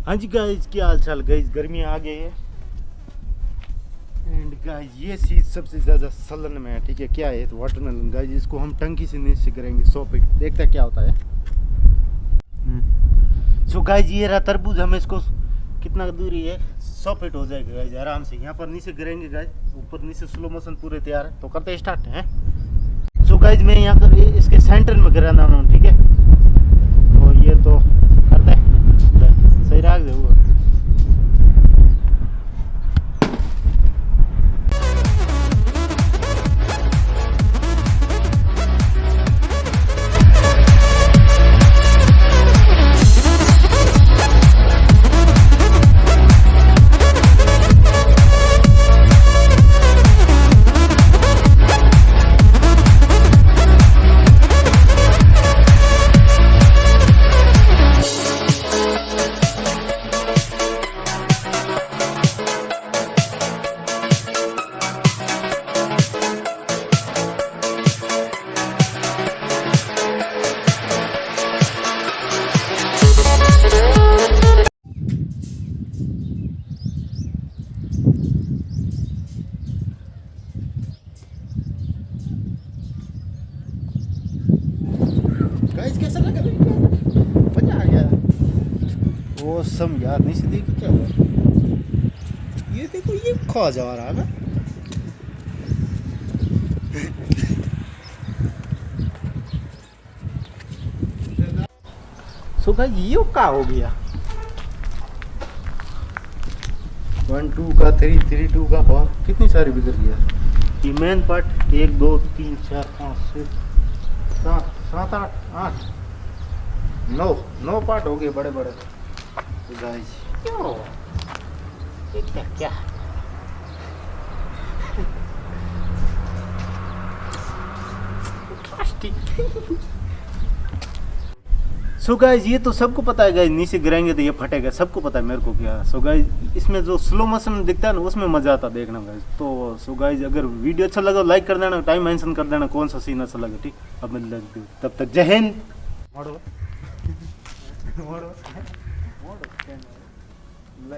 हाँ जी गाइस, क्या हाल चाल गाइस। गर्मी आ गई है एंड गाइस ये चीज़ सबसे ज़्यादा सलन में है। ठीक है, क्या है? तो वाटरमेलन गाइस, इसको हम टंकी से नीचे करेंगे 100 फीट, देखते हैं क्या होता है। सो गाइस ये रहा तरबूज, हमें इसको कितना दूरी है, 100 फीट हो जाएगा गाइस आराम से। यहाँ पर नीचे गिरेंगे गाइस, ऊपर नीचे स्लो मोशन पूरे तैयार है, तो करते हैं स्टार्ट हैं। सो गाइस मैं यहाँ पर इसके सेंटर में गिराना हूँ, ठीक है। तो ये तो करते हैं, सही राख दे वो। गाइस कैसा लगा? मजा आ गया। वो सम यार, नहीं से देखी क्या हुआ? ये देखो, ये खा जा रहा है ना। सो गाइस ये क्या हो गया? 1 2 का 3 3 2 का 4 कितनी सारी बिगड़ गया। ये मेन पार्ट 1 2 3 4 5 6 7 7 8 8 9 पार्ट हो गए बड़े बड़े। तो गाइस क्यों ये क्या सो गाइस ये तो सबको पता है गाइस, नीचे गिराएंगे तो ये फटेगा, सबको पता है, मेरे को क्या। सो गाइस इसमें जो स्लो मोशन दिखता है ना, उसमें मजा आता देखना गाइस। तो सो गाइस अगर वीडियो अच्छा लगा लाइक कर देना, टाइम मेंशन कर देना कौन सा सीन अच्छा लगा, ठीक। अब मैं लगती हूँ, तब तक जय हिंद।